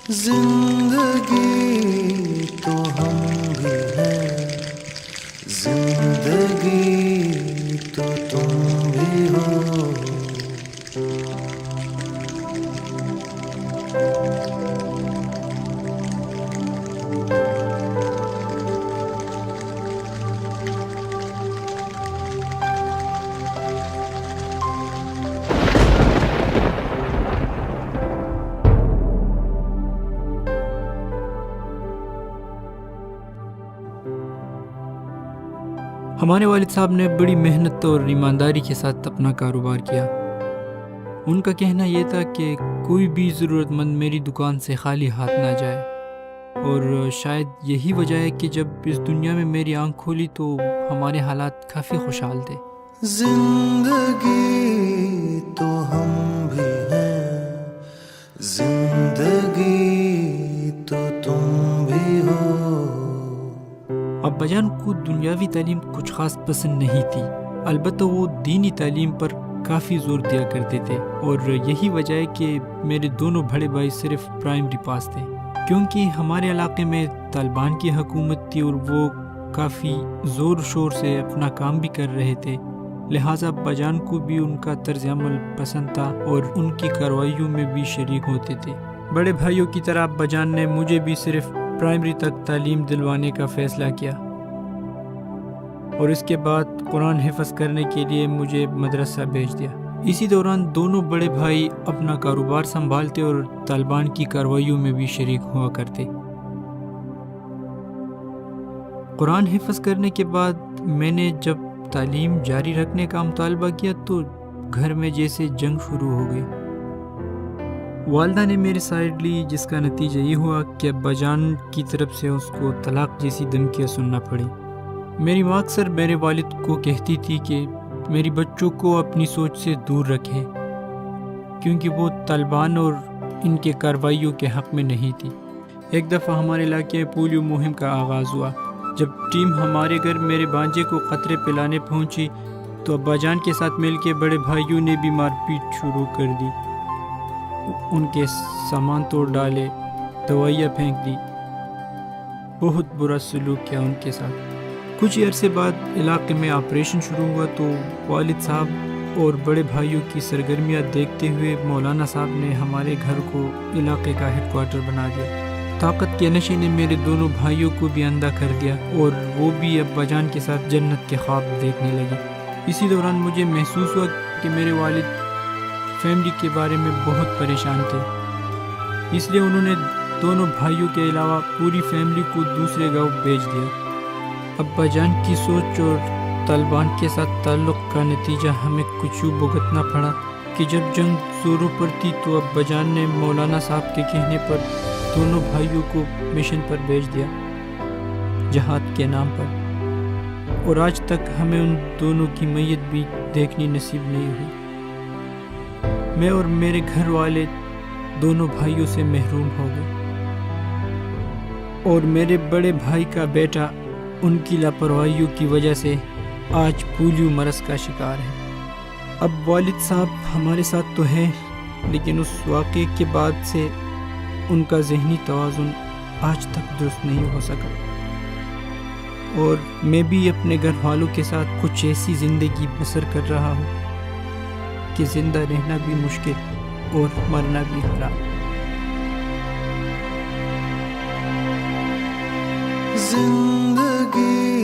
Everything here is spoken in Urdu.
زندگی تو ہم بھی ہیں، زندگی تو تم بھی ہو۔ ہمارے والد صاحب نے بڑی محنت اور ایمانداری کے ساتھ اپنا کاروبار کیا۔ ان کا کہنا یہ تھا کہ کوئی بھی ضرورت مند میری دکان سے خالی ہاتھ نہ جائے، اور شاید یہی وجہ ہے کہ جب اس دنیا میں میری آنکھ کھولی تو ہمارے حالات کافی خوشحال تھے۔ زندگی تو ہم بھی ہیں، زندگی تو تم بھی ہو۔ ابا جان کو دنیاوی تعلیم کچھ خاص پسند نہیں تھی، البتہ وہ دینی تعلیم پر کافی زور دیا کرتے تھے، اور یہی وجہ ہے کہ میرے دونوں بڑے بھائی صرف پرائمری پاس تھے، کیونکہ ہمارے علاقے میں طالبان کی حکومت تھی اور وہ کافی زور شور سے اپنا کام بھی کر رہے تھے، لہٰذا ابا جان کو بھی ان کا طرز عمل پسند تھا اور ان کی کارروائیوں میں بھی شریک ہوتے تھے۔ بڑے بھائیوں کی طرح ابا جان نے مجھے بھی صرف پرائمری تک تعلیم دلوانے کا فیصلہ کیا، اور اس کے بعد قرآن حفظ کرنے کے لیے مجھے مدرسہ بھیج دیا۔ اسی دوران دونوں بڑے بھائی اپنا کاروبار سنبھالتے اور طالبان کی کارروائیوں میں بھی شریک ہوا کرتے۔ قرآن حفظ کرنے کے بعد میں نے جب تعلیم جاری رکھنے کا مطالبہ کیا تو گھر میں جیسے جنگ شروع ہو گئی۔ والدہ نے میری سائیڈ لی، جس کا نتیجہ یہ ہوا کہ ابا جان کی طرف سے اس کو طلاق جیسی دھمکیاں سننا پڑی۔ میری ماں اکثر میرے والد کو کہتی تھی کہ میری بچوں کو اپنی سوچ سے دور رکھے، کیونکہ وہ طالبان اور ان کے کارروائیوں کے حق میں نہیں تھی۔ ایک دفعہ ہمارے علاقے میں پولیو مہم کا آغاز ہوا۔ جب ٹیم ہمارے گھر میرے بانجے کو خطرے پلانے پہنچی تو ابا جان کے ساتھ مل کے بڑے بھائیوں نے بھی مار پیٹ شروع کر دی، ان کے سامان توڑ ڈالے، دوائیاں پھینک دی، بہت برا سلوک کیا ان کے ساتھ۔ کچھ ہی عرصے بعد علاقے میں آپریشن شروع ہوا تو والد صاحب اور بڑے بھائیوں کی سرگرمیاں دیکھتے ہوئے مولانا صاحب نے ہمارے گھر کو علاقے کا ہیڈ کوارٹر بنا دیا۔ طاقت کے نشے نے میرے دونوں بھائیوں کو بھی اندھا کر دیا اور وہ بھی ابا جان کے ساتھ جنت کے خواب دیکھنے لگے۔ اسی دوران مجھے محسوس ہوا کہ میرے والد فیملی کے بارے میں بہت پریشان تھے، اس لیے انہوں نے دونوں بھائیوں کے علاوہ پوری فیملی کو دوسرے گاؤں بھیج دیا۔ ابا جان کی سوچ اور طالبان کے ساتھ تعلق کا نتیجہ ہمیں کچھ یوں بھگتنا پڑا کہ جب جنگ زوروں پر تھی تو ابا جان نے مولانا صاحب کے کہنے پر دونوں بھائیوں کو مشن پر بھیج دیا، جہاد کے نام پر، اور آج تک ہمیں ان دونوں کی میت بھی دیکھنی نصیب نہیں ہوئی۔ میں اور میرے گھر والے دونوں بھائیوں سے محروم ہو گئے، اور میرے بڑے بھائی کا بیٹا ان کی لاپرواہیوں کی وجہ سے آج پولیو مرض کا شکار ہے۔ اب والد صاحب ہمارے ساتھ تو ہیں، لیکن اس واقعے کے بعد سے ان کا ذہنی توازن آج تک درست نہیں ہو سکا، اور میں بھی اپنے گھر والوں کے ساتھ کچھ ایسی زندگی بسر کر رہا ہوں کہ زندہ رہنا بھی مشکل اور مرنا بھی حرام۔ زندگی